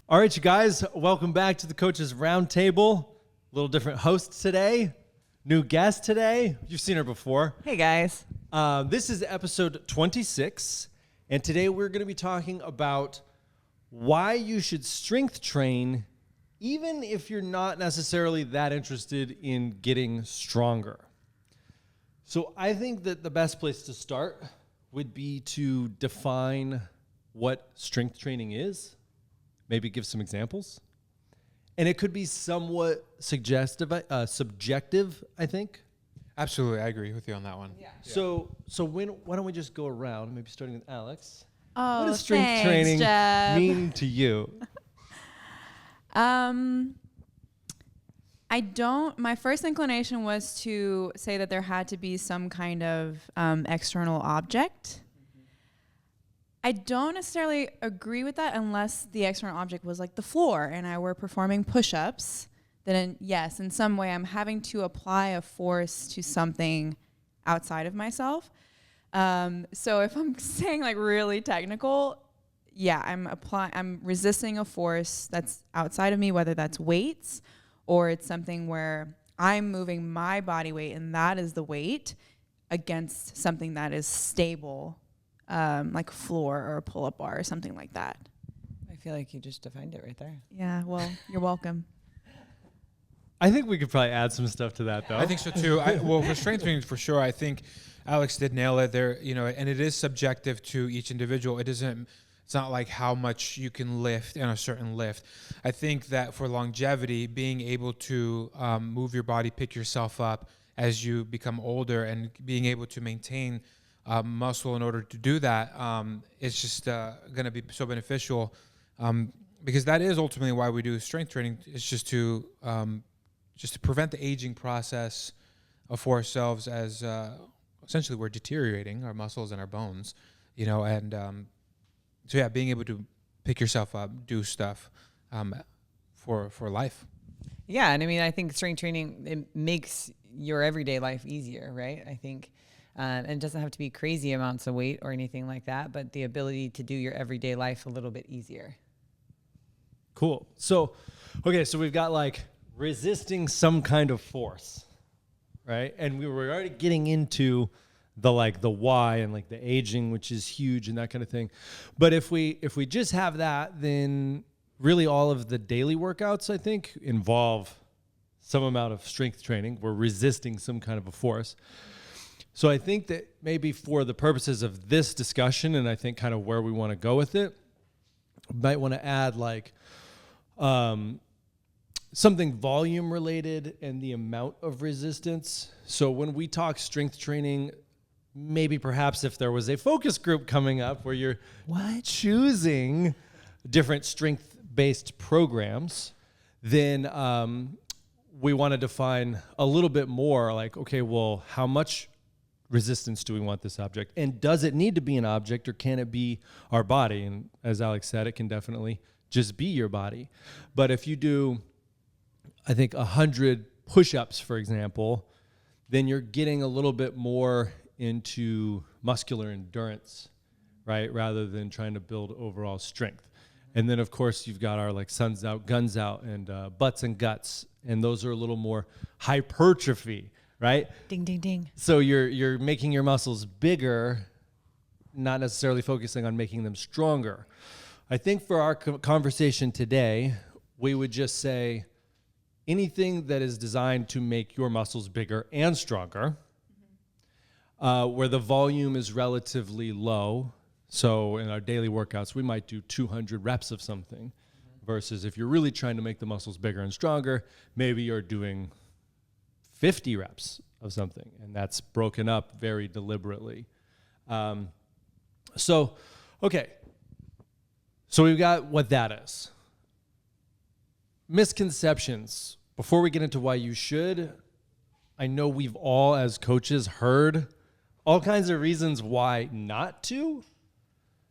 All right, you guys, welcome back to the Coaches Roundtable. A little different host today, new guest today. You've seen her before. Hey, guys. This is episode 26, and today we're going to be talking about why you should strength train even if you're not necessarily that interested in getting stronger. So I think that the best place to start would be to define what strength training is, maybe give some examples. And it could be somewhat subjective, I think. Absolutely, I agree with you on that one. Yeah. So why don't we just go around, maybe starting with Alex. Oh, what does strength training mean to you? My first inclination was to say that there had to be some kind of external object. I don't necessarily agree with that unless the external object was like the floor and I were performing push-ups. Then yes, in some way I'm having to apply a force to something outside of myself. So if I'm saying like really technical, yeah, I'm resisting a force that's outside of me, whether that's weights or it's something where I'm moving my body weight and that is the weight against something that is stable, like a floor or a pull-up bar or something like that. I feel like you just defined it right there. Yeah, well, you're welcome. I think we could probably add some stuff to that, though. I think so too. Well, for strength training, for sure, I think Alex did nail it there. And it is subjective to each individual. It's not like how much you can lift in a certain lift. I think that for longevity, being able to move your body, pick yourself up as you become older, and being able to maintain muscle in order to do that, it's just going to be so beneficial, because that is ultimately why we do strength training. It's just to prevent the aging process for ourselves, as essentially we're deteriorating our muscles and our bones, so yeah, being able to pick yourself up, do stuff for life. Yeah, and I mean, I think strength training, it makes your everyday life easier, right? I think, and it doesn't have to be crazy amounts of weight or anything like that, but the ability to do your everyday life a little bit easier. Cool. So we've got like resisting some kind of force, right? And we were already getting into the why and like the aging, which is huge and that kind of thing. But if we just have that, then really all of the daily workouts, I think, involve some amount of strength training. We're resisting some kind of a force. So I think that maybe for the purposes of this discussion, and I think kind of where we want to go with it, we might want to add like something volume related and the amount of resistance. So when we talk strength training, maybe perhaps if there was a focus group coming up where you're choosing different strength-based programs, then we want to define a little bit more like, okay, well, how much resistance do we want this object? And does it need to be an object, or can it be our body? And as Alex said, it can definitely just be your body. But if you do, I think, 100 push-ups, for example, then you're getting a little bit more into muscular endurance, right? Rather than trying to build overall strength. And then, of course, you've got our like suns out, guns out, and butts and guts. And those are a little more hypertrophy, right? Ding, ding, ding. So you're making your muscles bigger, not necessarily focusing on making them stronger. I think for our conversation today, we would just say anything that is designed to make your muscles bigger and stronger, where the volume is relatively low. So in our daily workouts, we might do 200 reps of something, versus if you're really trying to make the muscles bigger and stronger, maybe you're doing 50 reps of something, and that's broken up very deliberately. So we've got what that is. Misconceptions. Before we get into why you should, I know we've all, as coaches, heard all kinds of reasons why not to.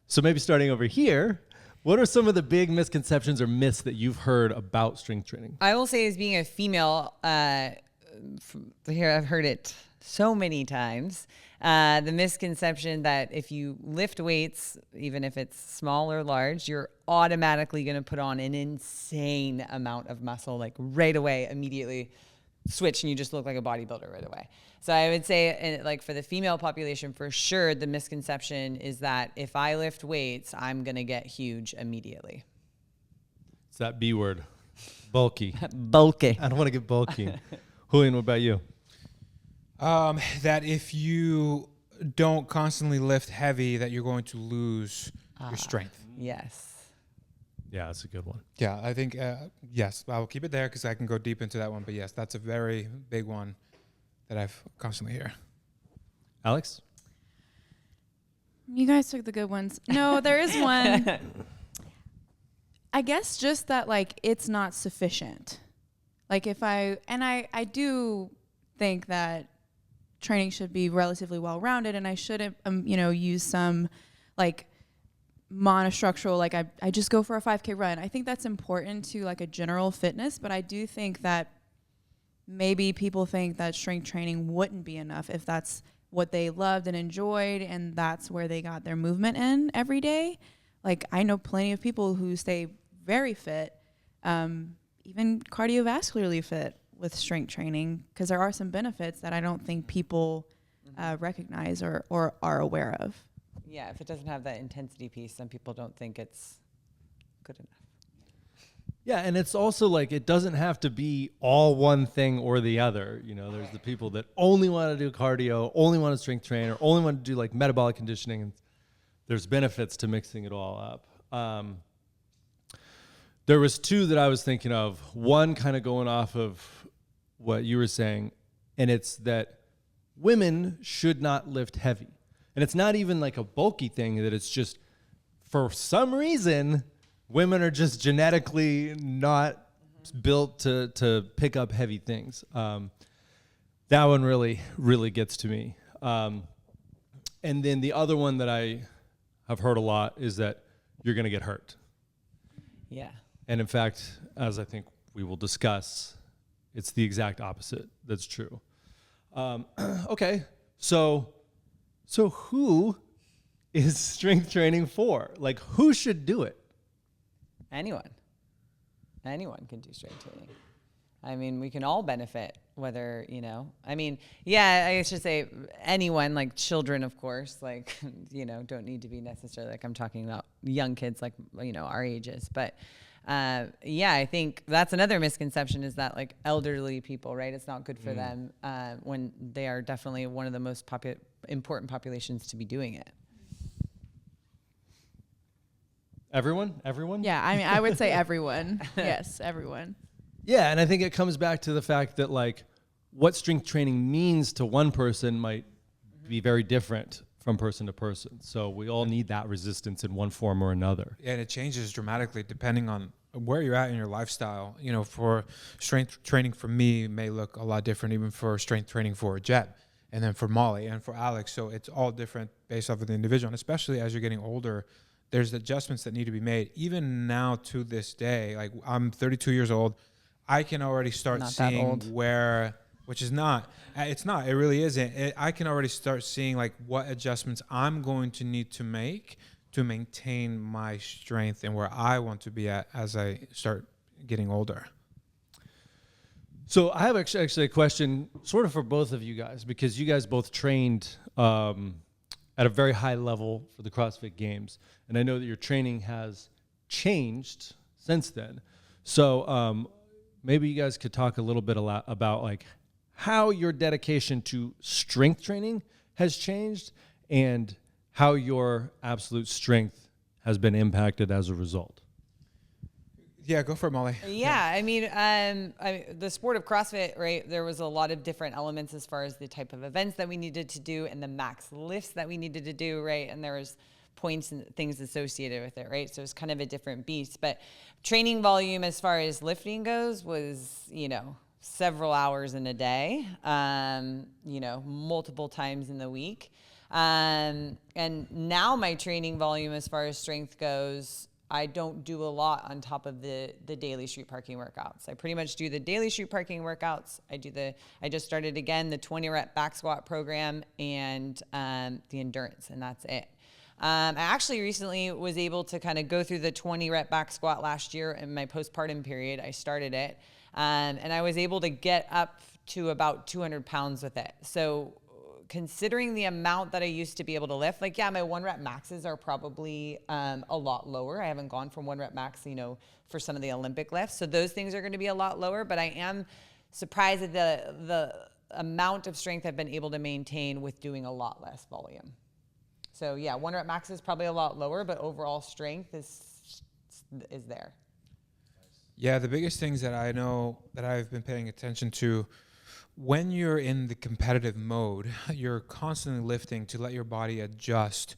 So maybe starting over here, what are some of the big misconceptions or myths that you've heard about strength training? I will say, as being a female, here I've heard it so many times. The misconception that if you lift weights, even if it's small or large, you're automatically going to put on an insane amount of muscle, like right away, immediately switch, and you just look like a bodybuilder right away. So I would say, like for the female population, for sure, the misconception is that if I lift weights, I'm going to get huge immediately. It's that B word, bulky. Bulky. I don't want to get bulky. Julian, what about you? That if you don't constantly lift heavy, that you're going to lose your strength. Yes. Yeah, that's a good one. Yeah, I think, yes, I will keep it there because I can go deep into that one. But yes, that's a very big one that I've constantly hear. Alex? You guys took the good ones. No, there is one. I guess just that, like, it's not sufficient. Like I do think that training should be relatively well-rounded, and I shouldn't, use some like monostructural, like I just go for a 5K run. I think that's important to like a general fitness, but I do think that maybe people think that strength training wouldn't be enough if that's what they loved and enjoyed and that's where they got their movement in every day. Like I know plenty of people who stay very fit, even cardiovascularly fit with strength training, because there are some benefits that I don't think people recognize or are aware of. Yeah, if it doesn't have that intensity piece, some people don't think it's good enough. Yeah, and it's also like it doesn't have to be all one thing or the other. You know, there's the people that only want to do cardio, only want to strength train, or only want to do like metabolic conditioning. And there's benefits to mixing it all up. There was two that I was thinking of. One kind of going off of what you were saying, and it's that women should not lift heavy. And it's not even like a bulky thing, that it's just for some reason women are just genetically not built to pick up heavy things. That one really gets to me. And then the other one that I have heard a lot is that you're going to get hurt. Yeah. And in fact, as I think we will discuss, it's the exact opposite that's true. Okay, so who is strength training for? Like, who should do it? Anyone can do strength training. I mean, we can all benefit, whether, I should say anyone, like children, of course, like, don't need to be necessarily like I'm talking about young kids, like, our ages. But I think that's another misconception, is that like elderly people, right? It's not good for them when they are definitely one of the most important populations to be doing it. Everyone? Yeah, I mean, I would say everyone. Yes, everyone. Yeah, and I think it comes back to the fact that like what strength training means to one person might be very different from person to person. So we all need that resistance in one form or another. And it changes dramatically depending on where you're at in your lifestyle. For strength training for me may look a lot different, even for strength training for Jeb, and then for Molly and for Alex. So it's all different based off of the individual. And especially as you're getting older, there's adjustments that need to be made. Even now to this day, like I'm 32 years old, I can already start seeing where, which is not, it's not, it really isn't. I can already start seeing like what adjustments I'm going to need to make to maintain my strength and where I want to be at as I start getting older. So I have actually a question sort of for both of you guys, because you guys both trained at a very high level for the CrossFit Games. And I know that your training has changed since then. So maybe you guys could talk a little bit about like how your dedication to strength training has changed and how your absolute strength has been impacted as a result. Yeah, go for it, Molly. Yeah, I mean, the sport of CrossFit, right, there was a lot of different elements as far as the type of events that we needed to do and the max lifts that we needed to do, right? And there was points and things associated with it, right? So it's kind of a different beast. But training volume as far as lifting goes was, several hours in a day, multiple times in the week. And now my training volume as far as strength goes, I don't do a lot on top of the daily street parking workouts. I pretty much do the daily street parking workouts. I just started again the 20 rep back squat program and the endurance, and that's it. I actually recently was able to kind of go through the 20 rep back squat last year in my postpartum period. I started it, and I was able to get up to about 200 pounds with it. So considering the amount that I used to be able to lift, like, yeah, my 1 rep maxes are probably a lot lower. I haven't gone from 1 rep max, for some of the Olympic lifts. So those things are going to be a lot lower, but I am surprised at the amount of strength I've been able to maintain with doing a lot less volume. So yeah, 1 rep max is probably a lot lower, but overall strength is there. Yeah, the biggest things that I know that I've been paying attention to, when you're in the competitive mode, you're constantly lifting to let your body adjust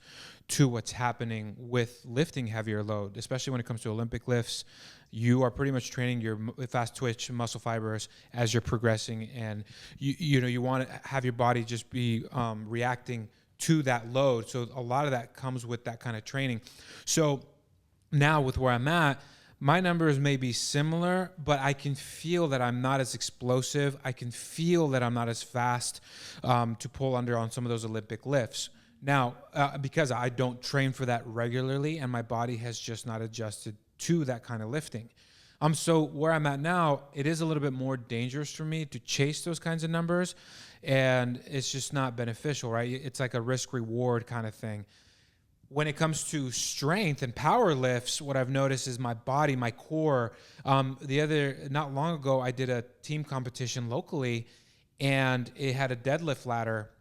to what's happening with lifting heavier load, especially when it comes to Olympic lifts. You are pretty much training your fast twitch muscle fibers as you're progressing, and you want to have your body just be reacting to that load. So a lot of that comes with that kind of training. So now with where I'm at, my numbers may be similar, but I can feel that I'm not as explosive. I can feel that I'm not as fast to pull under on some of those Olympic lifts. Now, because I don't train for that regularly and my body has just not adjusted to that kind of lifting. So where I'm at now, it is a little bit more dangerous for me to chase those kinds of numbers, and it's just not beneficial, right? It's like a risk-reward kind of thing. When it comes to strength and power lifts, what I've noticed is my body, my core. Not long ago, I did a team competition locally, and it had a deadlift ladder,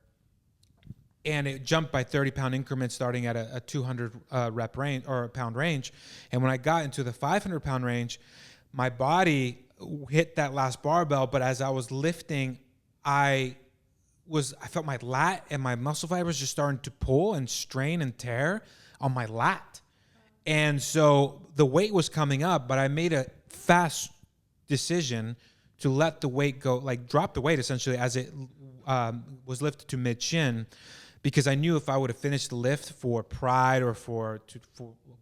and it jumped by 30-pound increments starting at a 200 rep range or pound range. And when I got into the 500-pound range, my body hit that last barbell, but as I was lifting, I felt my lat and my muscle fibers just starting to pull and strain and tear on my lat. And so the weight was coming up, but I made a fast decision to let the weight go, like drop the weight essentially as it was lifted to mid-shin, because I knew if I would have finished the lift for pride or for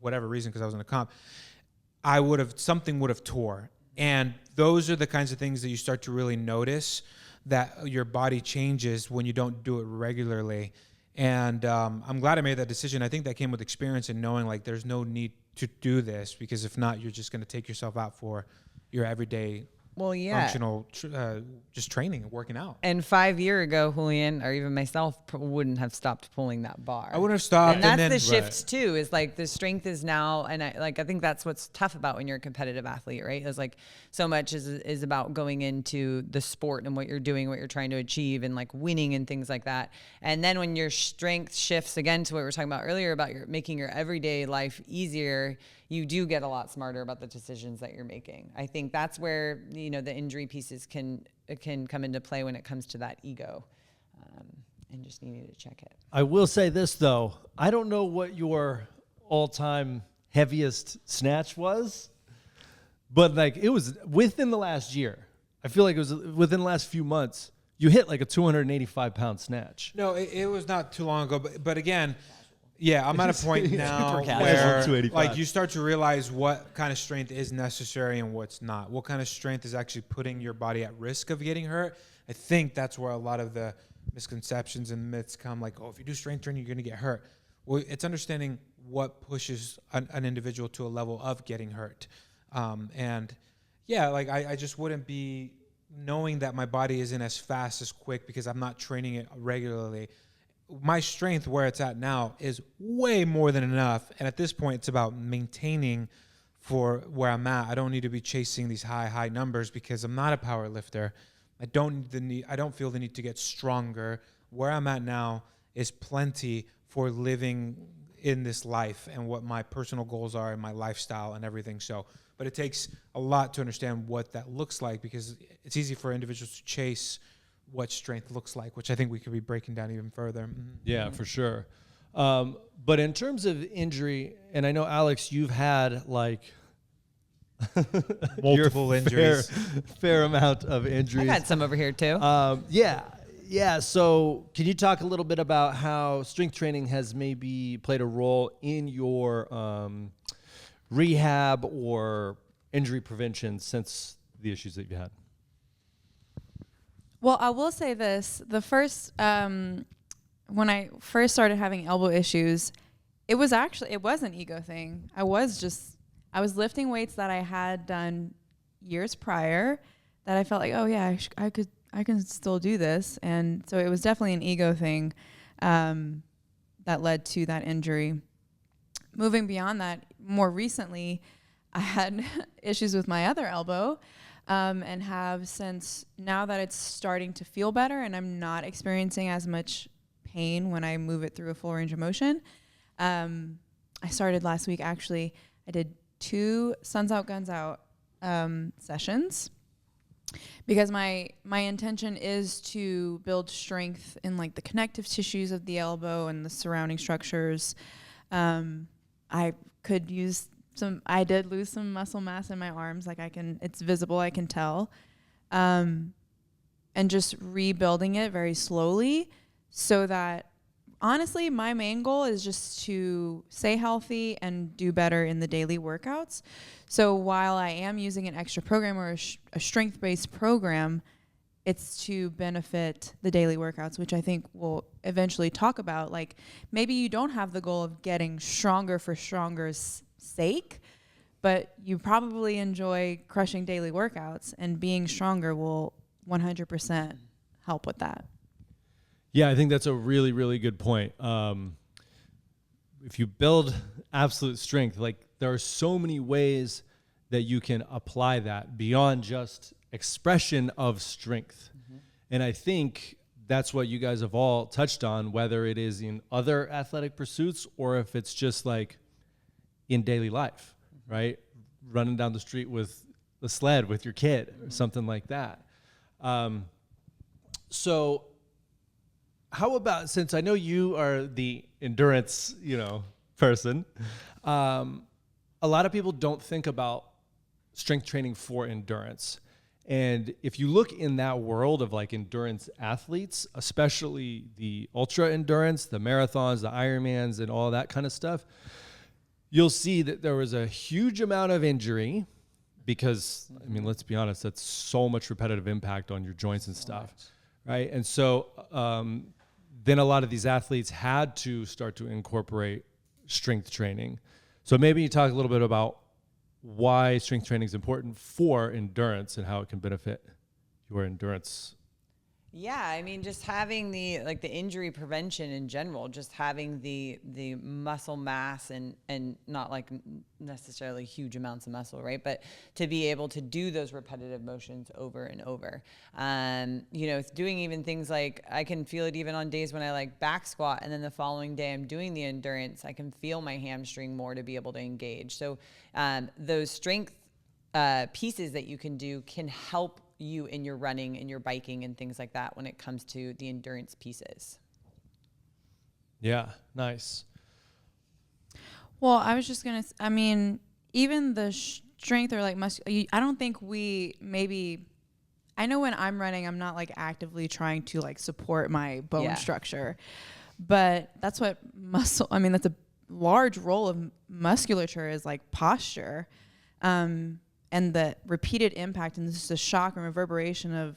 whatever reason, because I was in a comp, something would have tore. And those are the kinds of things that you start to really notice, that your body changes when you don't do it regularly. And I'm glad I made that decision. I think that came with experience and knowing like there's no need to do this, because if not, you're just going to take yourself out for your everyday functional just training and working out. And 5 years ago, Julian, or even myself, wouldn't have stopped pulling that bar. I wouldn't have stopped. And that's the shift too, is like the strength is now, and I think that's what's tough about when you're a competitive athlete, right? It's like so much is about going into the sport and what you're doing, what you're trying to achieve, and like winning and things like that. And then when your strength shifts again to what we were talking about earlier about making your everyday life easier, you do get a lot smarter about the decisions that you're making. I think that's where, the injury pieces can come into play when it comes to that ego, and just needing to check it. I will say this though, I don't know what your all-time heaviest snatch was, but like it was within the last year. I feel like it was within the last few months. You hit like a 285-pound snatch. No, it was not too long ago, but again, yeah, I'm at a point now Super where casual. like you start to realize what kind of strength is necessary and what's not. What kind of strength is actually putting your body at risk of getting hurt. I think that's where a lot of the misconceptions and myths come, like, oh, if you do strength training, you're going to get hurt. Well, it's understanding what pushes an individual to a level of getting hurt. And yeah, like I just wouldn't be knowing that my body isn't as fast as quick because I'm not training it regularly. My strength where it's at now is way more than enough. And at this point, it's about maintaining for where I'm at. I don't need to be chasing these high numbers because I'm not a power lifter. I don't feel the need to get stronger. Where I'm at now is plenty for living in this life and what my personal goals are and my lifestyle and everything. So, but it takes a lot to understand what that looks like, because it's easy for individuals to chase what strength looks like, which I think we could be breaking down even further. Mm-hmm. Yeah, for sure. But in terms of injury, and I know, Alex, you've had like multiple injuries, fair amount of injuries. I've had some over here too. Yeah. So can you talk a little bit about how strength training has maybe played a role in your rehab or injury prevention since the issues that you've had? Well, I will say this. The first, when I first started having elbow issues, it was an ego thing. I was lifting weights that I had done years prior that I felt like, oh yeah, I can still do this. And so it was definitely an ego thing that led to that injury. Moving beyond that, more recently, I had issues with my other elbow. And have since, now that it's starting to feel better and I'm not experiencing as much pain when I move it through a full range of motion. I started last week, actually. I did 2 Suns Out, Guns Out sessions because my intention is to build strength in like the connective tissues of the elbow and the surrounding structures. I could use I did lose some muscle mass in my arms. Like it's visible, I can tell. And just rebuilding it very slowly so that honestly, my main goal is just to stay healthy and do better in the daily workouts. So while I am using an extra program or a strength-based program, it's to benefit the daily workouts, which I think we'll eventually talk about. Like maybe you don't have the goal of getting stronger for stronger's sake, but you probably enjoy crushing daily workouts, and being stronger will 100% help with that. Yeah, I think that's a really, really good point. If you build absolute strength, like there are so many ways that you can apply that beyond just expression of strength. Mm-hmm. And I think that's what you guys have all touched on, whether it is in other athletic pursuits or if it's just like in daily life, right? Running down the street with the sled with your kid or something like that. So how about, since I know you are the endurance, person, a lot of people don't think about strength training for endurance. And if you look in that world of like endurance athletes, especially the ultra endurance, the marathons, the Ironmans, and all that kind of stuff, you'll see that there was a huge amount of injury because, I mean, let's be honest, that's so much repetitive impact on your joints and stuff, right? And so then a lot of these athletes had to start to incorporate strength training. So maybe you talk a little bit about why strength training is important for endurance and how it can benefit your endurance. Yeah, I mean, just having the injury prevention in general, just having the muscle mass and not like necessarily huge amounts of muscle, right? But to be able to do those repetitive motions over and over. Doing even things like, I can feel it even on days when I like back squat and then the following day I'm doing the endurance, I can feel my hamstring more to be able to engage. So those strength pieces that you can do can help you in your running and your biking and things like that when it comes to the endurance pieces. Yeah, nice. Well, I was just going to, even the strength or like I don't think I know when I'm running, I'm not like actively trying to like support my bone structure, but that's what that's a large role of musculature is like posture. And the repeated impact and just the shock and reverberation of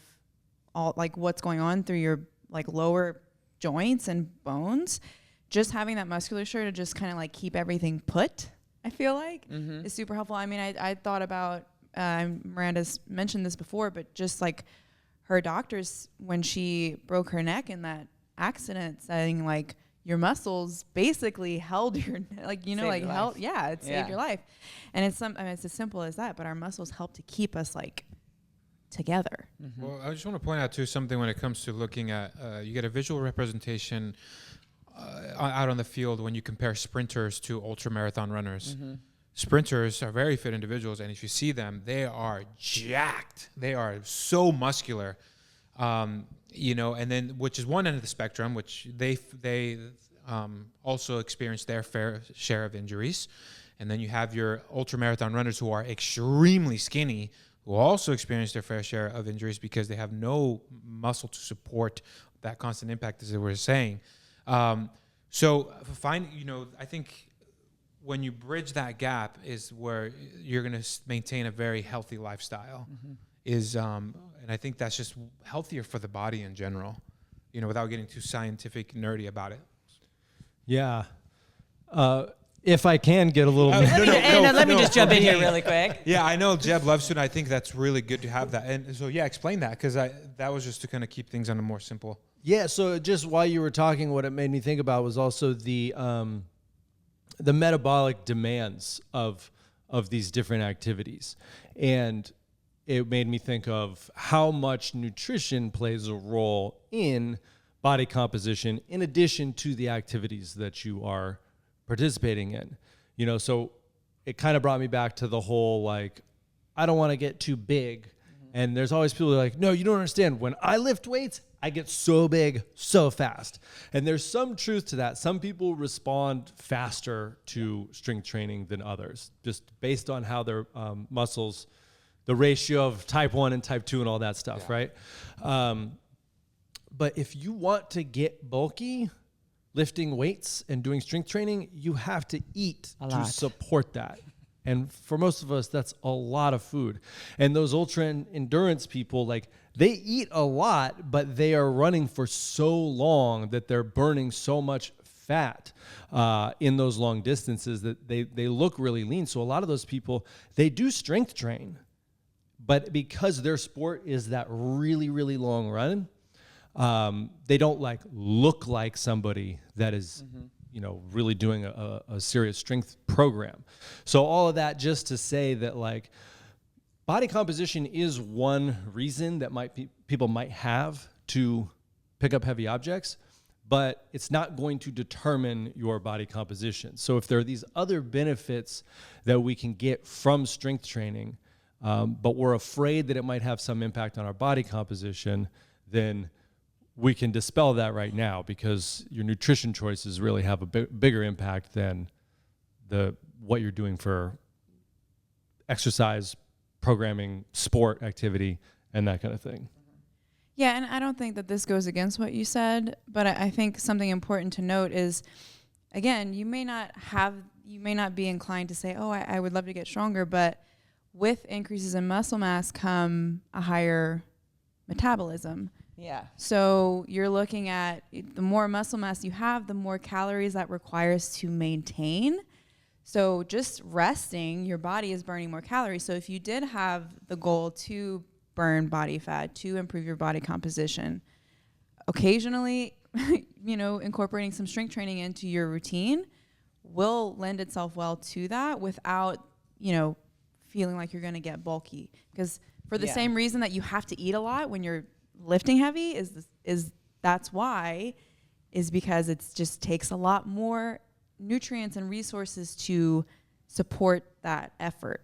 all like what's going on through your like lower joints and bones, just having that musculature to just kind of like keep everything put, I feel like is super helpful. I mean, I thought about, Miranda's mentioned this before, but just like her doctors, when she broke her neck in that accident, saying like, your muscles basically held your, like, it saved your life. And it's as simple as that, but our muscles help to keep us like together. Mm-hmm. Well, I just want to point out too something when it comes to looking at, you get a visual representation out on the field when you compare sprinters to ultra marathon runners. Mm-hmm. Sprinters are very fit individuals, and if you see them, they are jacked. They are so muscular. And then which is one end of the spectrum, which they also experience their fair share of injuries. And then you have your ultramarathon runners who are extremely skinny, who also experience their fair share of injuries because they have no muscle to support that constant impact, as we were saying. I think when you bridge that gap is where you're going to maintain a very healthy lifestyle. And I think that's just healthier for the body in general, you know, without getting too scientific nerdy about it. Yeah. If I can get a little more. Let me just jump in here really quick. Yeah, I know Jeb loves to, and I think that's really good to have that. And so, yeah, explain that, because that was just to kind of keep things on a more simple. Yeah, so just while you were talking, what it made me think about was also the metabolic demands of these different activities. And it made me think of how much nutrition plays a role in body composition in addition to the activities that you are participating in. You know, so it kind of brought me back to the whole, like, I don't want to get too big. And there's always people who are like, no, you don't understand. When I lift weights, I get so big so fast. And there's some truth to that. Some people respond faster to strength training than others, just based on how their muscles, the ratio of type 1 and type 2 and all that stuff, right? But if you want to get bulky, lifting weights and doing strength training, you have to eat to support that. And for most of us, that's a lot of food. And those ultra endurance people, like, they eat a lot, but they are running for so long that they're burning so much fat in those long distances that they look really lean. So a lot of those people, they do strength train, but because their sport is that really, really long run, they don't like look like somebody that is, you know, really doing a serious strength program. So all of that just to say that, like, body composition is one reason that people might have to pick up heavy objects, but it's not going to determine your body composition. So if there are these other benefits that we can get from strength training, but we're afraid that it might have some impact on our body composition, then we can dispel that right now, because your nutrition choices really have a bigger impact than what you're doing for exercise, programming, sport activity, and that kind of thing. Yeah, and I don't think that this goes against what you said, but I think something important to note is, again, you may not be inclined to say, oh, I would love to get stronger, but with increases in muscle mass come a higher metabolism. Yeah. So you're looking at the more muscle mass you have, the more calories that requires to maintain. So just resting, your body is burning more calories. So if you did have the goal to burn body fat, to improve your body composition, occasionally, incorporating some strength training into your routine will lend itself well to that without, feeling like you're going to get bulky. Because for the same reason that you have to eat a lot when you're lifting heavy that's why because it just takes a lot more nutrients and resources to support that effort.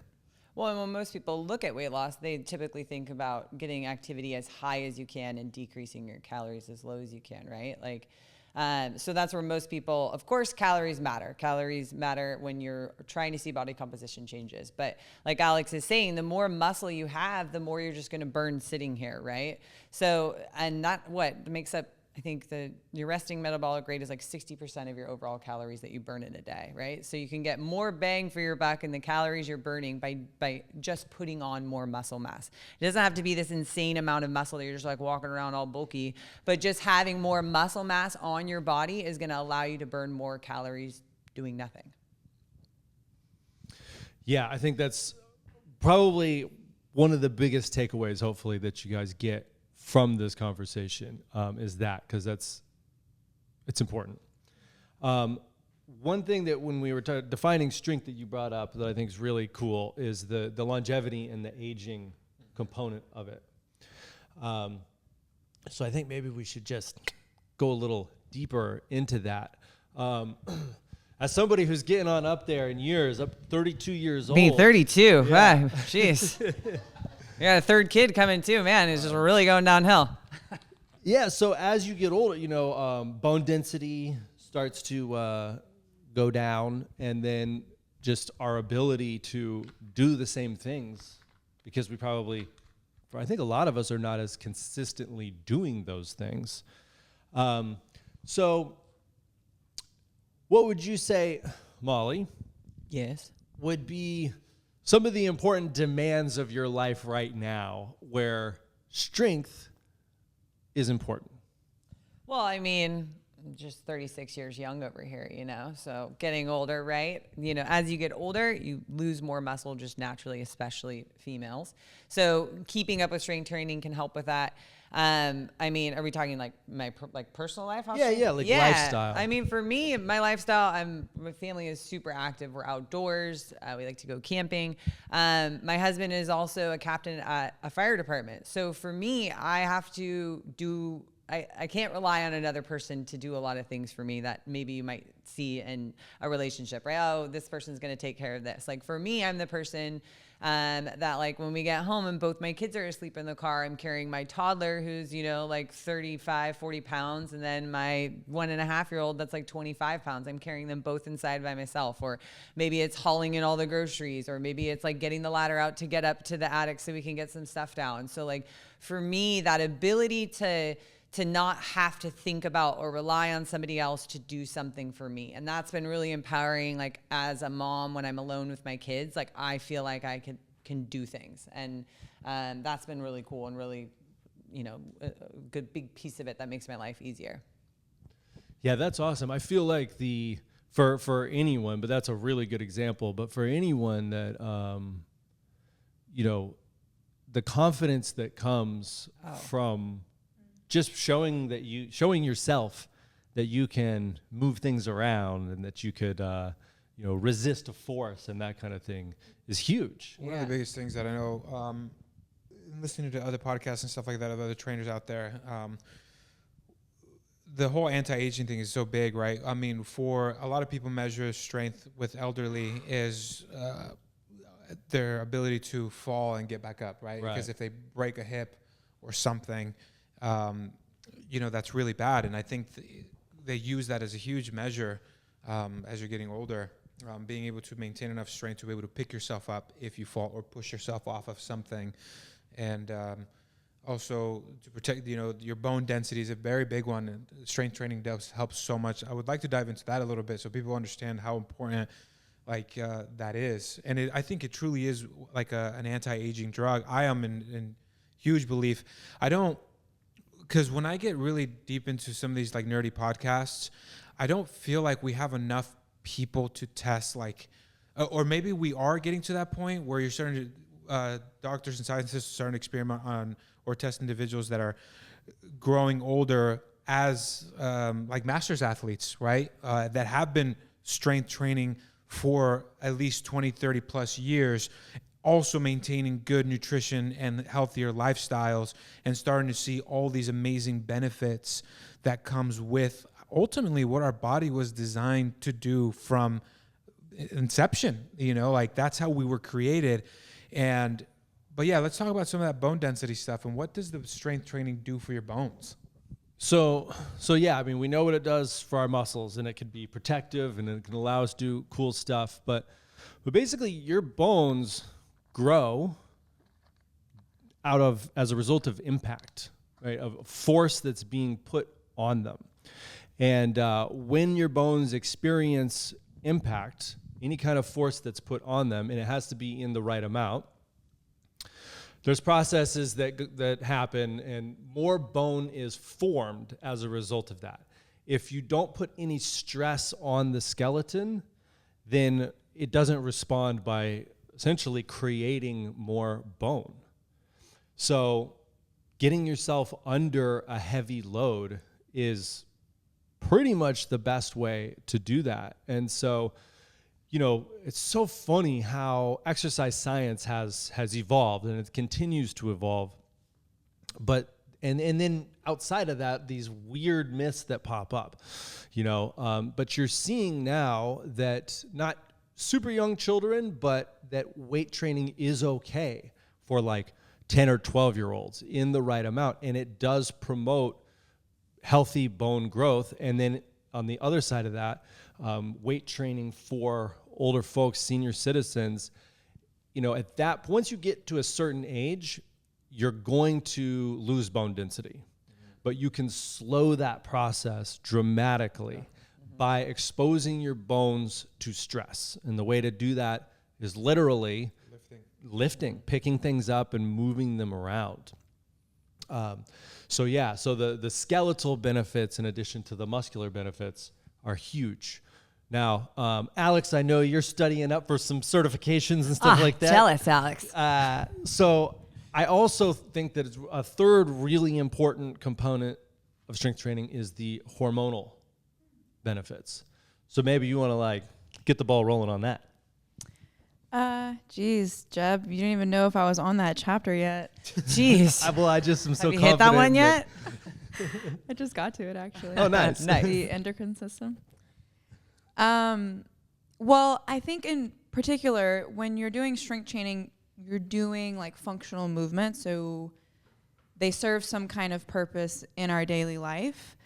Well, and when most people look at weight loss, they typically think about getting activity as high as you can and decreasing your calories as low as you can, right? Like, so that's where most people, of course, calories matter. Calories matter when you're trying to see body composition changes. But like Alex is saying, the more muscle you have, the more you're just going to burn sitting here, right? So, and that makes up, I think your resting metabolic rate is like 60% of your overall calories that you burn in a day, right? So you can get more bang for your buck in the calories you're burning by just putting on more muscle mass. It doesn't have to be this insane amount of muscle that you're just like walking around all bulky, but just having more muscle mass on your body is going to allow you to burn more calories doing nothing. Yeah, I think that's probably one of the biggest takeaways, hopefully, that you guys get from this conversation, is that, because it's important. One thing that when we were defining strength that you brought up that I think is really cool is the longevity and the aging component of it. So I think maybe we should just go a little deeper into that. As somebody who's getting on up there in years, up 32 years old. Being 32, yeah. Jeez. You got a third kid coming too, man. It's just really going downhill. Yeah, so as you get older, bone density starts to go down, and then just our ability to do the same things, because I think a lot of us are not as consistently doing those things. So what would you say, Molly, Yes. would be some of the important demands of your life right now where strength is important? Well, I mean, I'm just 36 years young over here, so getting older, right? As you get older, you lose more muscle just naturally, especially females. So keeping up with strength training can help with that. I mean, are we talking like my personal life? Lifestyle. I mean, for me, my lifestyle, my family is super active. We're outdoors. We like to go camping. My husband is also a captain at a fire department. So for me, I have to do. I can't rely on another person to do a lot of things for me that maybe you might see in a relationship, right? Oh, this person's going to take care of this. Like for me, I'm the person that like when we get home and both my kids are asleep in the car, I'm carrying my toddler who's, like 35, 40 pounds. And then my 1.5-year-old that's like 25 pounds. I'm carrying them both inside by myself. Or maybe it's hauling in all the groceries, or maybe it's like getting the ladder out to get up to the attic so we can get some stuff down. So like for me, that ability to not have to think about or rely on somebody else to do something for me. And that's been really empowering, like as a mom, when I'm alone with my kids, like I feel like I can do things. And that's been really cool and really, a good big piece of it that makes my life easier. Yeah, that's awesome. I feel like for anyone, but that's a really good example, but for anyone that, the confidence that comes from just showing yourself that you can move things around and that you could, resist a force and that kind of thing is huge. One of the biggest things that I know, listening to other podcasts and stuff like that of other trainers out there, the whole anti-aging thing is so big, right? I mean, for a lot of people, measure strength with elderly is their ability to fall and get back up, right? Because if they break a hip or something, that's really bad. And I think they use that as a huge measure as you're getting older, being able to maintain enough strength to be able to pick yourself up if you fall or push yourself off of something. And also to protect, your bone density is a very big one. And strength training does help so much. I would like to dive into that a little bit so people understand how important that is. And I think it truly is like an anti-aging drug. I am in huge belief. Because when I get really deep into some of these like nerdy podcasts, I don't feel like we have enough people to test or maybe we are getting to that point where you're starting to, doctors and scientists are starting to experiment on or test individuals that are growing older as like masters athletes, right? That have been strength training for at least 20, 30 plus years, also maintaining good nutrition and healthier lifestyles and starting to see all these amazing benefits that comes with ultimately what our body was designed to do from inception, that's how we were created. But let's talk about some of that bone density stuff and what does the strength training do for your bones? So yeah, I mean, we know what it does for our muscles, and it can be protective and it can allow us to do cool stuff, but basically your bones grow as a result of impact, right? Of force that's being put on them. And when your bones experience impact, any kind of force that's put on them, and it has to be in the right amount, there's processes that happen, and more bone is formed as a result of that. If you don't put any stress on the skeleton, then it doesn't respond by essentially creating more bone. So getting yourself under a heavy load is pretty much the best way to do that. And so, it's so funny how exercise science has evolved, and it continues to evolve. But and then outside of that, these weird myths that pop up, but you're seeing now that not super young children, but that weight training is okay for like 10 or 12-year-olds in the right amount. And it does promote healthy bone growth. And then on the other side of that, weight training for older folks, senior citizens, at that, once you get to a certain age, you're going to lose bone density, but you can slow that process dramatically by exposing your bones to stress. And the way to do that is literally lifting, picking things up and moving them around. So the skeletal benefits in addition to the muscular benefits are huge. Now, Alex, I know you're studying up for some certifications and stuff like that. Jealous, Alex. So I also think that it's a third really important component of strength training is the hormonal benefits. So maybe you want to get the ball rolling on that. Geez, Jeb, you didn't even know if I was on that chapter yet. Jeez. I just am so Have you confident. hit that one yet? I just got to it actually. Oh, nice. Nice. The endocrine system. Well, I think in particular, when you're doing strength training, you're doing functional movement. So they serve some kind of purpose in our daily life.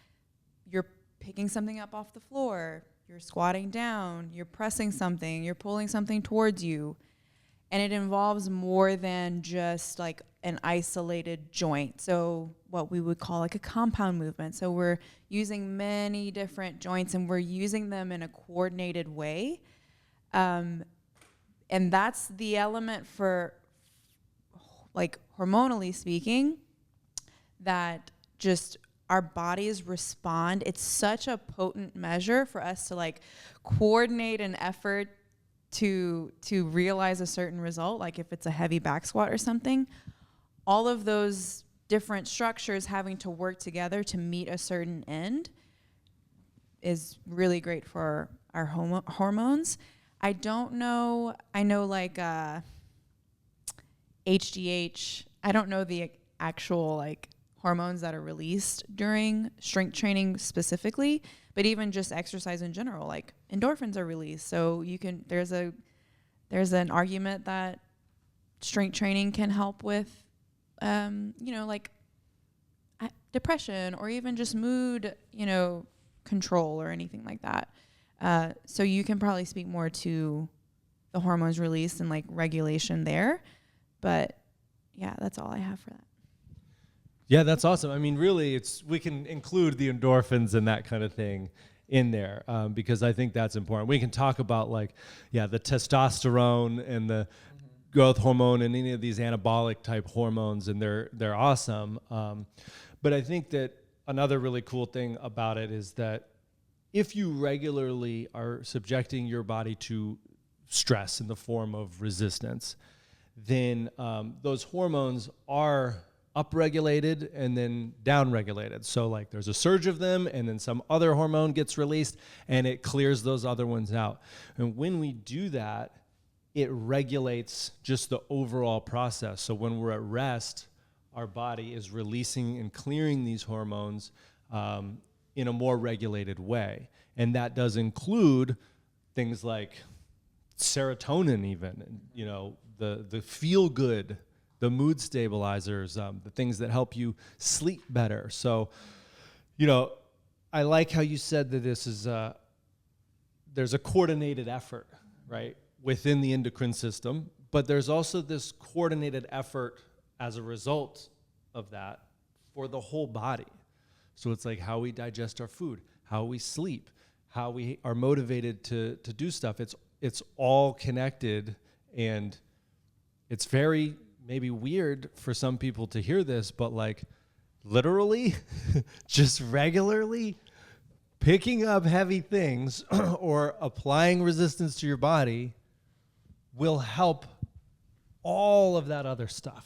You're picking something up off the floor. You're squatting down. You're pressing something. You're pulling something towards you. And it involves more than just an isolated joint. So what we would call a compound movement. So we're using many different joints and we're using them in a coordinated way. And that's the element for hormonally speaking that just our bodies respond. It's such a potent measure for us to coordinate an effort to realize a certain result. Like if it's a heavy back squat or something, all of those different structures having to work together to meet a certain end is really great for our hormones. I don't know. I know HGH. I don't know the actual hormones that are released during strength training specifically, but even just exercise in general, endorphins are released. So there's an argument that strength training can help with, depression or even just mood, control or anything like that. So you can probably speak more to the hormones released and regulation there, but yeah, that's all I have for that. Yeah, that's awesome. I mean, really, we can include the endorphins and that kind of thing in there because I think that's important. We can talk about the testosterone and the growth hormone and any of these anabolic type hormones, and they're awesome. But I think that another really cool thing about it is that if you regularly are subjecting your body to stress in the form of resistance, then those hormones are upregulated and then downregulated. So there's a surge of them and then some other hormone gets released and it clears those other ones out. And when we do that, it regulates just the overall process. So when we're at rest, our body is releasing and clearing these hormones in a more regulated way. And that does include things like serotonin even, the feel good, the mood stabilizers, the things that help you sleep better. So, I like how you said that this is there's a coordinated effort, right, within the endocrine system, but there's also this coordinated effort as a result of that for the whole body. So it's how we digest our food, how we sleep, how we are motivated to do stuff. It's all connected, and it's very maybe weird for some people to hear this, but literally just regularly picking up heavy things or applying resistance to your body will help all of that other stuff,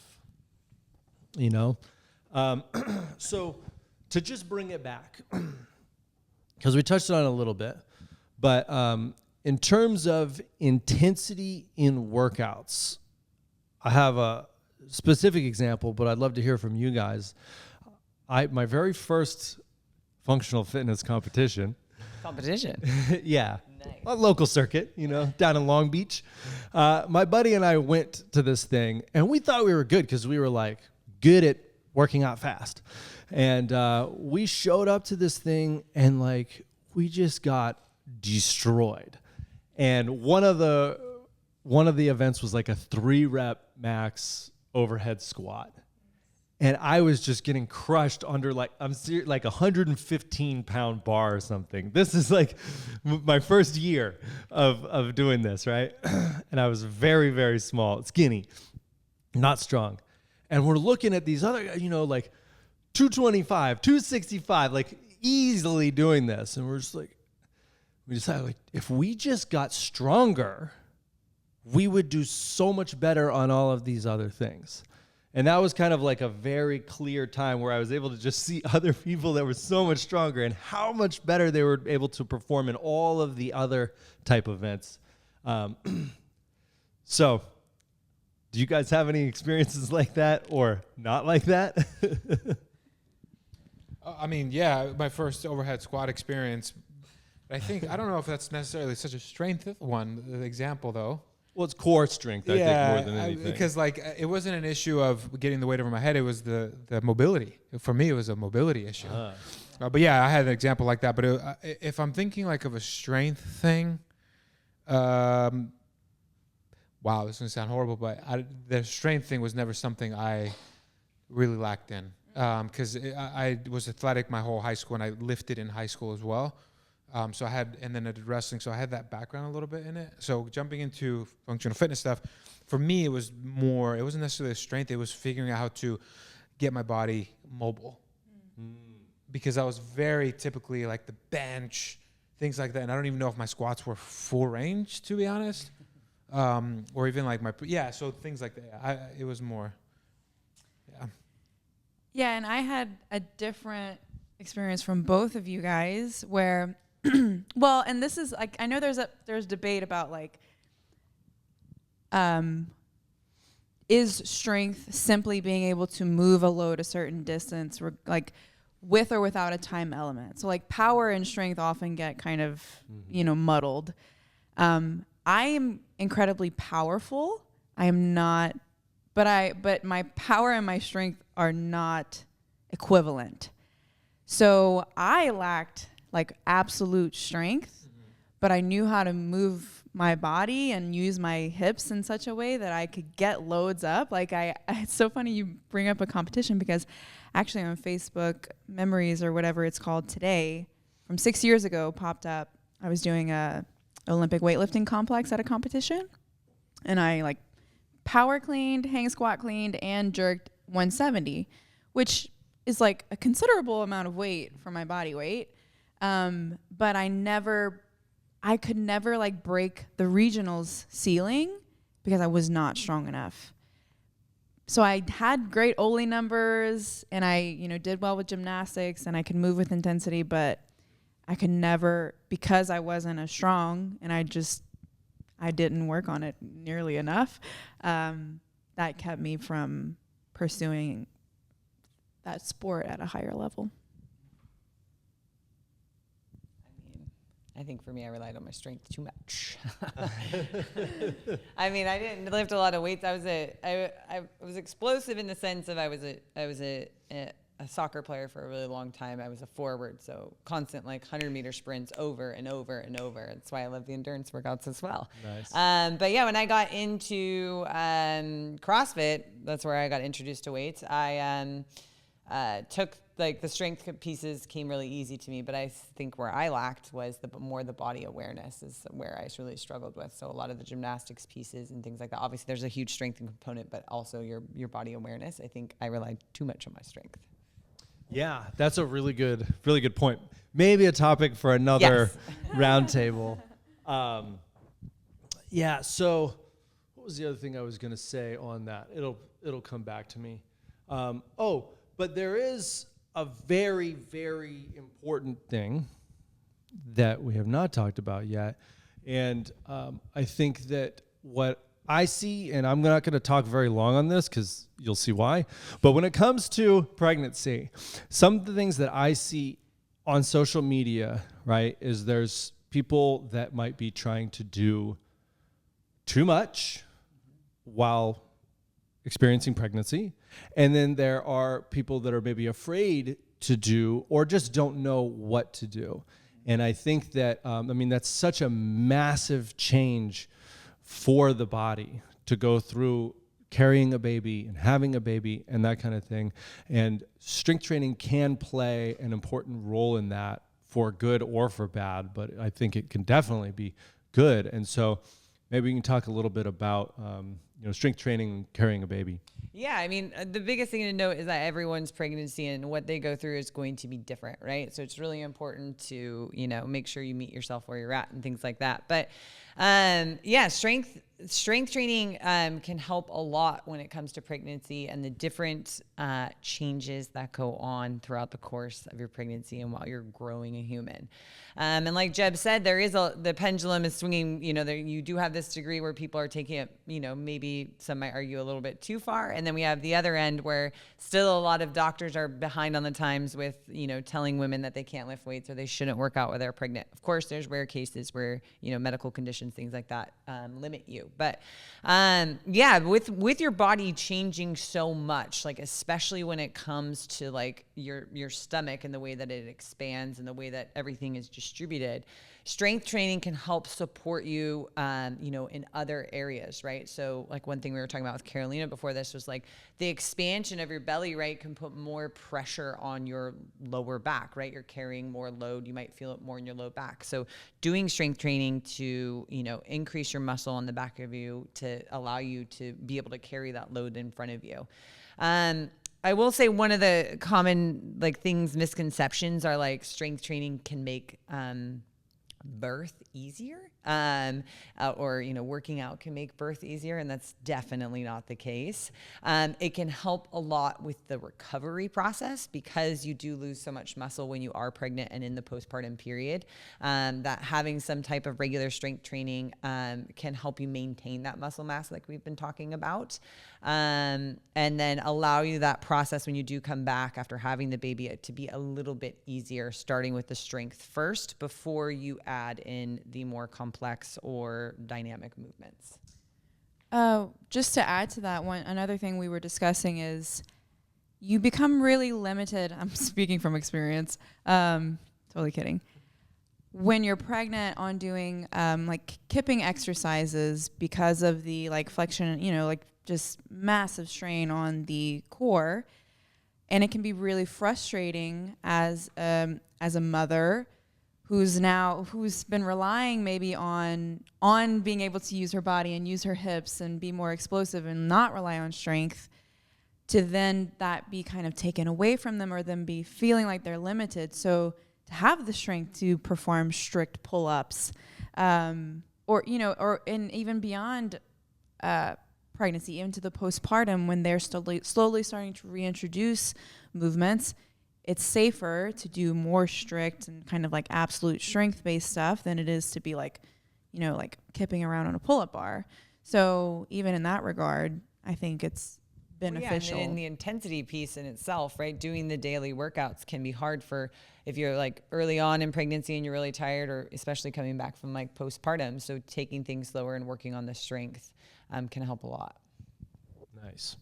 So to just bring it back, because we touched on it a little bit, but in terms of intensity in workouts, I have a specific example, but I'd love to hear from you guys. My very first functional fitness competition. Yeah. Nice. A local circuit, down in Long Beach. My buddy and I went to this thing, and we thought we were good because we were good at working out fast. And we showed up to this thing, and we just got destroyed. And one of the events was a 3-rep max overhead squat. And I was just getting crushed under like, like 115 pound bar or something. This is like my first year of doing this, right? And I was very, very small, skinny, not strong. And we're looking at these other, like 225, 265, like easily doing this. And we're just like, we decided like, if we just got stronger, we would do so much better on all of these other things. And that was kind of like a very clear time where I was able to just see other people that were so much stronger and how much better they were able to perform in all of the other type events. So, do you guys have any experiences like that or not like that? I mean, yeah, my first overhead squat experience. I think, I don't know if that's necessarily such a strength one, the example though. Well, it's core strength, I think, more than anything. Because like it wasn't an issue of getting the weight over my head. It was the mobility. For me, it was a mobility issue. But yeah, I had an example like that. But if I'm thinking like of a strength thing, wow, this is going to sound horrible, but the strength thing was never something I really lacked in. Because I was athletic my whole high school, and I lifted in high school as well. So I had, and then I did wrestling, so I had that background a little bit in it. So jumping into functional fitness stuff, for me, it wasn't necessarily a strength. It was figuring out how to get my body mobile. Because I was very typically like the bench, things like that. And I don't even know if my squats were full range, to be honest. Or even like so things like that. It was more, Yeah, and I had a different experience from both of you guys where, well, and this is like, I know there's debate about like, is strength simply being able to move a load a certain distance, like with or without a time element? So like power and strength often get kind of, muddled. I am incredibly powerful. I am not, but my power and my strength are not equivalent. So I lacked like absolute strength, but I knew how to move my body and use my hips in such a way that I could get loads up. Like it's so funny you bring up a competition, because actually on Facebook Memories or whatever it's called today, from 6 years ago popped up. I was doing a Olympic weightlifting complex at a competition, and I like power cleaned, hang squat cleaned, and jerked 170, which is like a considerable amount of weight for my body weight. But I could never like break the regionals ceiling because I was not strong enough. So I had great Oli numbers, and I, did well with gymnastics, and I could move with intensity, but I could never, because I wasn't as strong, and I didn't work on it nearly enough. That kept me from pursuing that sport at a higher level. I think for me, I relied on my strength too much. I mean, I didn't lift a lot of weights. I was explosive in the sense of I was a soccer player for a really long time. I was a forward, so constant like 100-meter sprints over and over and over. That's why I love the endurance workouts as well. Nice. But yeah, when I got into CrossFit, that's where I got introduced to weights. I took like the strength pieces came really easy to me, but I think where I lacked was the body awareness is where I really struggled with. So a lot of the gymnastics pieces and things like that. Obviously, there's a huge strength component, but also your body awareness. I think I relied too much on my strength. Yeah, that's a really good point. Maybe a topic for another roundtable. Yeah. So, what was the other thing I was going to say on that? It'll come back to me. But there is a very, very important thing that we have not talked about yet. And I think that what I see, and I'm not going to talk very long on this because you'll see why, but when it comes to pregnancy, some of the things that I see on social media, right, is there's people that might be trying to do too much while experiencing pregnancy. And then there are people that are maybe afraid to do or just don't know what to do. And I think that, that's such a massive change for the body to go through carrying a baby and having a baby and that kind of thing. And strength training can play an important role in that for good or for bad, but I think it can definitely be good. And so maybe we can talk a little bit about strength training and carrying a baby. Yeah, I mean, the biggest thing to note is that everyone's pregnancy and what they go through is going to be different, right? So it's really important to, make sure you meet yourself where you're at and things like that. But strength training can help a lot when it comes to pregnancy and the different changes that go on throughout the course of your pregnancy and while you're growing a human. And like Jeb said, the pendulum is swinging, you do have this degree where people are taking it, maybe some might argue a little bit too far. And then we have the other end where still a lot of doctors are behind on the times with, telling women that they can't lift weights or they shouldn't work out while they're pregnant. Of course, there's rare cases where, medical conditions, things like that, limit you. But with your body changing so much, like especially when it comes to like your stomach and the way that it expands and the way that everything is distributed, strength training can help support you, in other areas, right? So like one thing we were talking about with Carolina before this was like the expansion of your belly, right, can put more pressure on your lower back, right? You're carrying more load. You might feel it more in your low back. So doing strength training to, increase your muscle on the back of you to allow you to be able to carry that load in front of you. I will say one of the common misconceptions are like strength training can make birth easier, or working out can make birth easier, and that's definitely not the case. It can help a lot with the recovery process because you do lose so much muscle when you are pregnant and in the postpartum period, that having some type of regular strength training can help you maintain that muscle mass like we've been talking about, and then allow you that process when you do come back after having the baby to be a little bit easier, starting with the strength first before you add in the more complex or dynamic movements. Just to add to that one, another thing we were discussing is you become really limited. I'm speaking from experience. Totally kidding. When you're pregnant on doing kipping exercises because of the flexion, just massive strain on the core. And it can be really frustrating as a mother who's been relying maybe on being able to use her body and use her hips and be more explosive and not rely on strength, to then that be kind of taken away from them or them be feeling like they're limited. So to have the strength to perform strict pull-ups, or even beyond pregnancy, into the postpartum when they're slowly starting to reintroduce movements, it's safer to do more strict and kind of absolute strength-based stuff than it is to be kipping around on a pull-up bar. So even in that regard, I think it's beneficial. And in the intensity piece in itself, right? Doing the daily workouts can be hard if you're early on in pregnancy and you're really tired, or especially coming back from postpartum. So taking things slower and working on the strength can help a lot. Nice.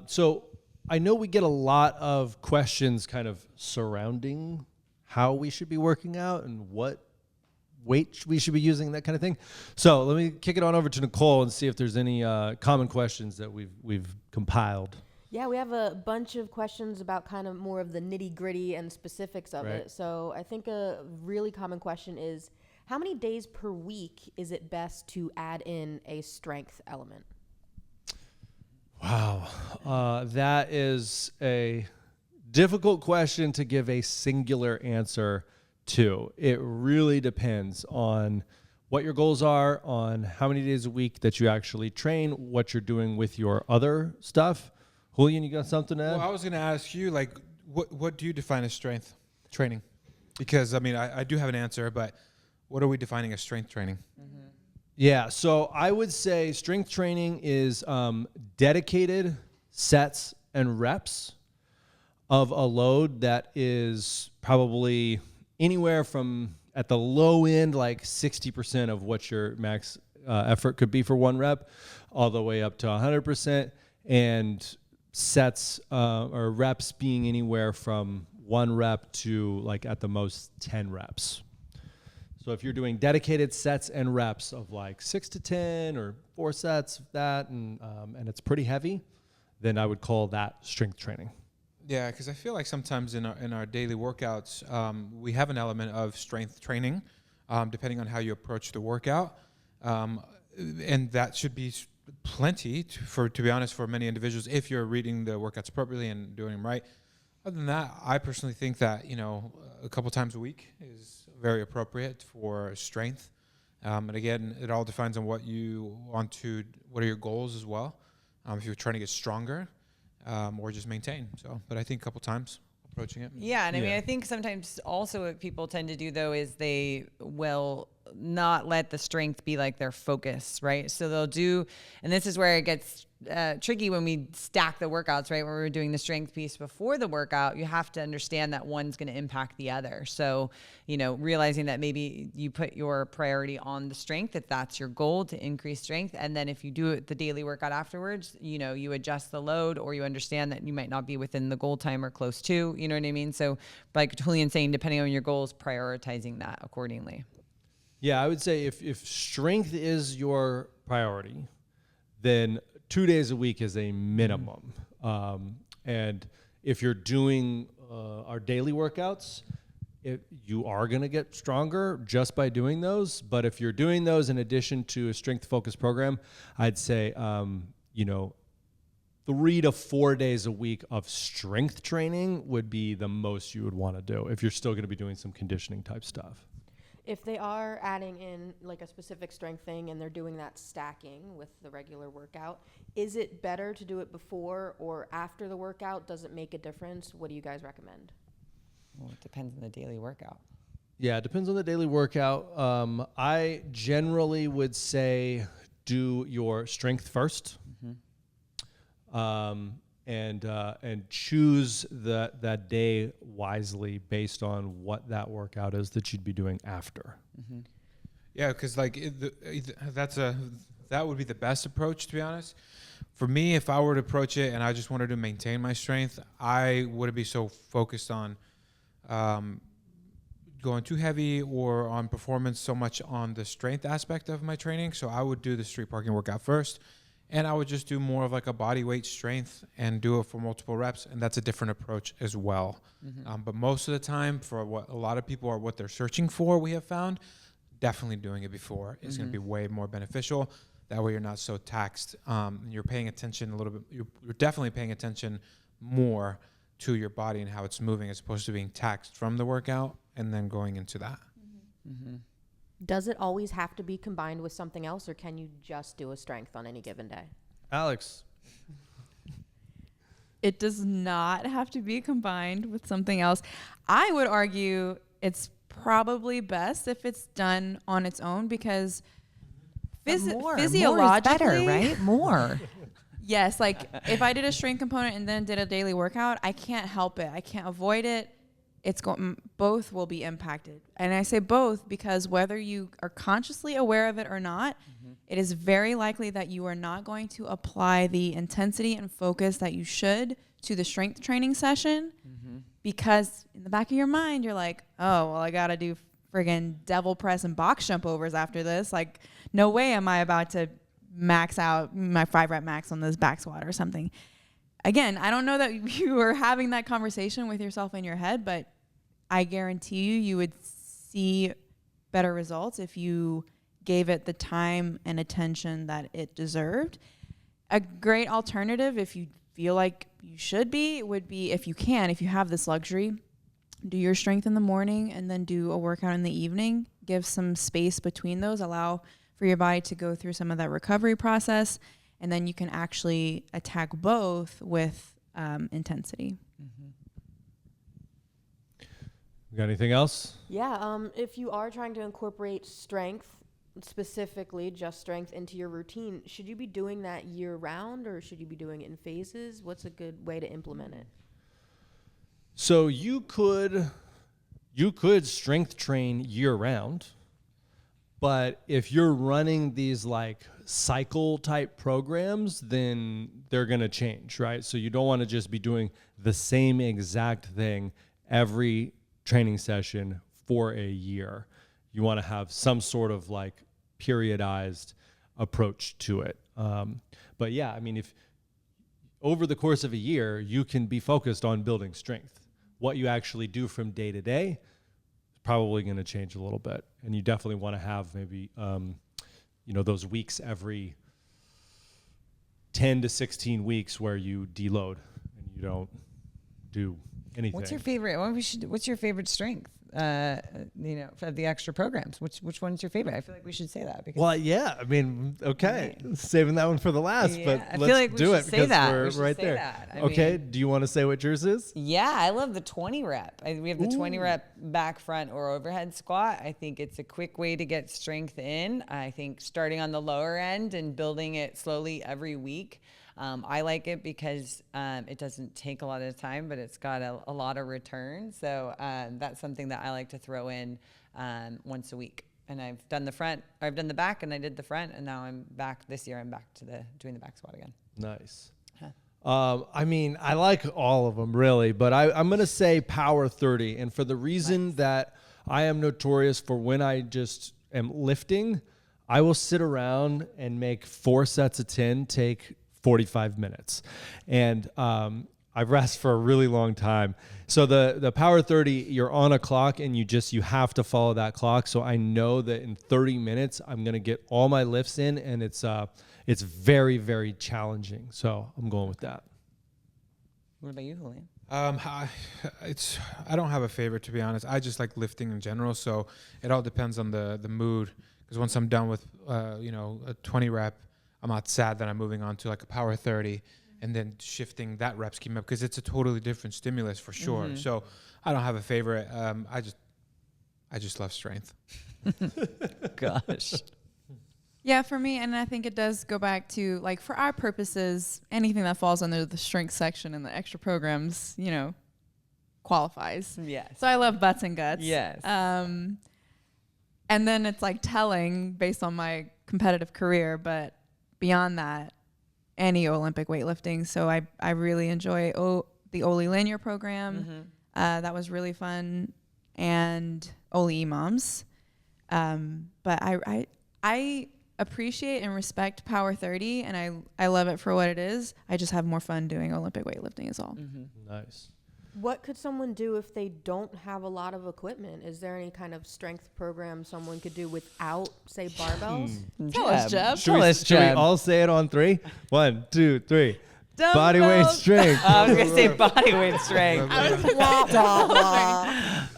So I know we get a lot of questions kind of surrounding how we should be working out and what weight we should be using, that kind of thing. So let me kick it on over to Nicole and see if there's any common questions that we've compiled. Yeah, we have a bunch of questions about kind of more of the nitty gritty and specifics of it. So I think a really common question is, how many days per week is it best to add in a strength element? Wow. That is a difficult question to give a singular answer to. It really depends on what your goals are, on how many days a week that you actually train, what you're doing with your other stuff. Julian, you got something to add? Well, I was going to ask you, what do you define as strength training? Because, I do have an answer, but what are we defining as strength training? Mm-hmm. Yeah, so I would say strength training is dedicated sets and reps of a load that is probably anywhere from, at the low end, 60% of what your max effort could be for one rep, all the way up to 100%, and sets or reps being anywhere from 1 rep to at the most 10 reps. So if you're doing dedicated sets and reps of like 6 to 10 or 4 sets of that, and it's pretty heavy, then I would call that strength training. Yeah, because I feel like sometimes in our daily workouts, we have an element of strength training, depending on how you approach the workout, and that should be plenty to be honest, for many individuals if you're reading the workouts appropriately and doing them right. Other than that, I personally think that a couple times a week is very appropriate for strength. And again, it all depends on what are your goals as well. If you're trying to get stronger, or just maintain. But I think a couple times approaching it. Yeah, and I mean, I think sometimes also what people tend to do though is they will not let the strength be like their focus, right? So they'll do, and this is where it gets tricky when we stack the workouts, right? When we're doing the strength piece before the workout, you have to understand that one's going to impact the other. So, realizing that maybe you put your priority on the strength, if that's your goal to increase strength. And then if you do it the daily workout afterwards, you adjust the load, or you understand that you might not be within the goal time or close to, you know what I mean? So like Julian's saying, depending on your goals, prioritizing that accordingly. Yeah, I would say if strength is your priority, then 2 days a week is a minimum. And if you're doing our daily workouts, you are going to get stronger just by doing those. But if you're doing those in addition to a strength-focused program, I'd say, 3 to 4 days a week of strength training would be the most you would want to do if you're still going to be doing some conditioning type stuff. If they are adding in like a specific strength thing and they're doing that stacking with the regular workout, is it better to do it before or after the workout? Does it make a difference? What do you guys recommend? Well, it depends on the daily workout. Yeah, it depends on the daily workout. I generally would say do your strength first. And choose that day wisely based on what that workout is that you'd be doing after. Mm-hmm. Yeah, because that would be the best approach, to be honest. For me, if I were to approach it and I just wanted to maintain my strength, I wouldn't be so focused on going too heavy or on performance so much on the strength aspect of my training. So I would do the street parking workout first. And I would just do more of like a body weight strength and do it for multiple reps. And that's a different approach as well. Mm-hmm. But most of the time, for what a lot of people what they're searching for, we have found, definitely doing it before is going to be way more beneficial. That way you're not so taxed. You're paying attention a little bit. You're definitely paying attention more to your body and how it's moving as opposed to being taxed from the workout and then going into that. Mm-hmm. Does it always have to be combined with something else, or can you just do a strength on any given day? Alex. It does not have to be combined with something else. I would argue it's probably best if it's done on its own because physiologically, more is better, right? More. Yes, like if I did a strength component and then did a daily workout, I can't help it. I can't avoid it. Both will be impacted. And I say both because whether you are consciously aware of it or not, it is very likely that you are not going to apply the intensity and focus that you should to the strength training session because in the back of your mind, you're like, oh, well, I got to do friggin' devil press and box jump overs after this. Like, no way am I about to max out my 5 rep max on this back squat or something. Again, I don't know that you are having that conversation with yourself in your head, but I guarantee you would see better results if you gave it the time and attention that it deserved. A great alternative, if you feel like you should be, would be if you have this luxury, do your strength in the morning and then do a workout in the evening. Give some space between those, allow for your body to go through some of that recovery process, and then you can actually attack both with intensity. Got anything else? Yeah, if you are trying to incorporate strength, specifically just strength, into your routine, should you be doing that year round or should you be doing it in phases? What's a good way to implement it? So you could strength train year round, but if you're running these like cycle type programs, then they're going to change, right? So you don't want to just be doing the same exact thing every training session for a year. you want to have some sort of like periodized approach to it. But yeah, I mean, if over the course of a year, you can be focused on building strength. What you actually do from day to day is probably going to change a little bit. And you definitely want to have maybe, those weeks every 10 to 16 weeks where you deload and you don't do anything. What's your favorite? What's your favorite strength? For the extra programs, which one's your favorite? I feel like we should say that because I mean, okay, saving that one for the last, but I let's feel like we do should it say because that. we're We should right say there. that. I Okay, mean, do you want to say what yours is? Yeah, I love the 20 rep. We have the 20 rep back, front, or overhead squat. I think it's a quick way to get strength in. I think starting on the lower end and building it slowly every week. I like it because it doesn't take a lot of time, but it's got a lot of return. So that's something that I like to throw in once a week. And I've done the front, I've done the back, and I did the front, and now I'm back this year. I'm back to doing the back squat again. Nice. I mean, I like all of them really, but I'm going to say power 30. And for the reason that I am notorious for when I just am lifting, I will sit around and make 4 sets of 10 take 45 minutes. And I've rested for a really long time. So the power 30, you're on a clock and you have to follow that clock. So I know that in 30 minutes, I'm going to get all my lifts in, and it's very, very challenging. So I'm going with that. What about you, Julian? I don't have a favorite, to be honest. I just like lifting in general. So it all depends on the mood. Because once I'm done with, a 20 rep, I'm not sad that I'm moving on to like a power 30 and then shifting that rep scheme up because it's a totally different stimulus for sure. Mm-hmm. So I don't have a favorite. I just love strength. Gosh. Yeah, for me, and I think it does go back to, like, for our purposes, anything that falls under the strength section in the extra programs, qualifies. Yes. So I love butts and guts. Yes. And then it's like telling based on my competitive career, but beyond that, any Olympic weightlifting. So I really enjoy the Oli Linear program. Mm-hmm. That was really fun. And Oli Imams. But I appreciate and respect Power 30, and I love it for what it is. I just have more fun doing Olympic weightlifting is all. Mm-hmm. Nice. What could someone do if they don't have a lot of equipment? Is there any kind of strength program someone could do without, say, barbells? Tell us, Jeb. Should we all say it on 3? 1, 2, 3. Dumbbells. Body weight strength. I was going to say body weight strength.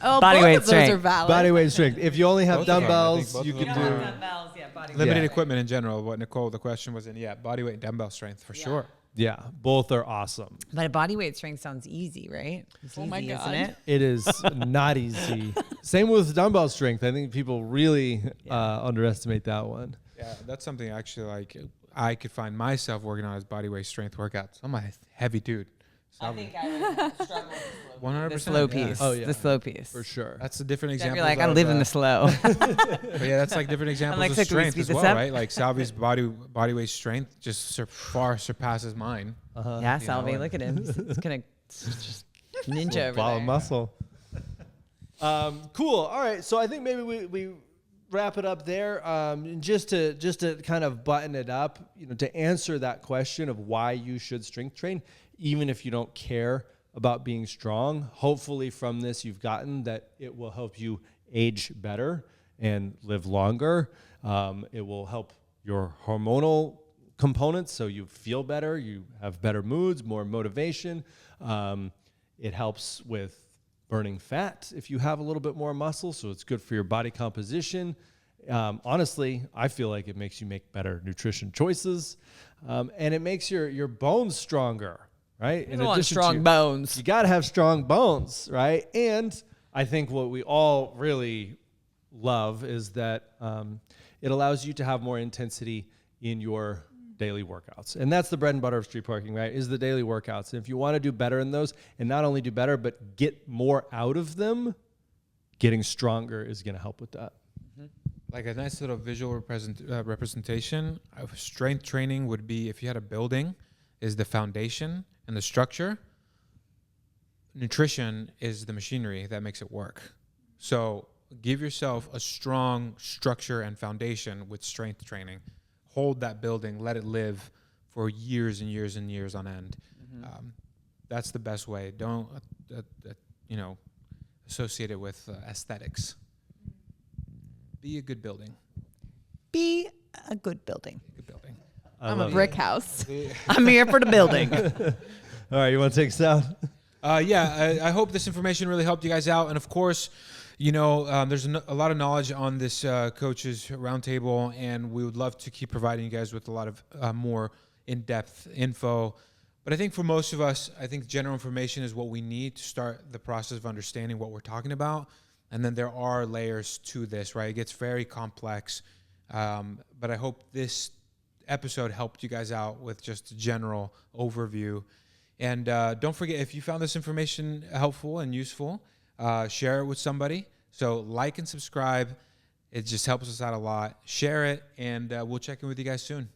Body weight those strength. are valid. Body weight strength. If you only have Both of them, I dumbbells, think you both can of do. them. Dumbbells, body Limited Yeah. equipment in general. What Nicole, the question was body weight, dumbbell strength for sure. Yeah, both are awesome. But a body weight strength sounds easy, right? It's Oh easy, my God. isn't it? It is not easy. Same with dumbbell strength. I think people really underestimate that one. Yeah, that's something actually I could find myself working on as body weight strength workouts. I'm a heavy dude. So I think I would struggle with 100%. the slow piece. Oh, yeah. The slow piece. For sure. That's a different If example. you're like, I live in the slow. But yeah, that's like different examples like, of so can we strength speed as this well, up? right? Like Salvi's body weight strength just far surpasses mine. Yeah, You Salvi, know, look at him. He's gonna just ninja over Ball there. of muscle. Cool. All right. So I think maybe we wrap it up there. Just to kind of button it up, to answer that question of why you should strength train, even if you don't care about being strong. Hopefully from this you've gotten that it will help you age better and live longer. It will help your hormonal components so you feel better, you have better moods, more motivation. It helps with burning fat if you have a little bit more muscle, so it's good for your body composition. Honestly, I feel like it makes you make better nutrition choices, and it makes your bones stronger, right? You want strong bones. You got to have strong bones, right? And I think what we all really love is that it allows you to have more intensity in your daily workouts. And that's the bread and butter of street parking, right? Is the daily workouts. And if you want to do better in those, and not only do better, but get more out of them, getting stronger is going to help with that. Like a nice little visual representation of strength training would be if you had a building, is the foundation and the structure. Nutrition is the machinery that makes it work. So give yourself a strong structure and foundation with strength training. Hold that building, let it live for years and years and years on end. That's the best way. Don't, associate it with aesthetics. Be a good building. Be a good building. Good building. I'm a brick house. I'm here for the building. All right, you want to take us out? I hope this information really helped you guys out. And of course, there's a lot of knowledge on this coaches roundtable, and we would love to keep providing you guys with a lot of more in-depth info. But I think for most of us, I think general information is what we need to start the process of understanding what we're talking about. And then there are layers to this, right? It gets very complex. But I hope this episode helped you guys out with just a general overview. And don't forget, if you found this information helpful and useful, share it with somebody. So like and subscribe. It just helps us out a lot. Share it, and we'll check in with you guys soon.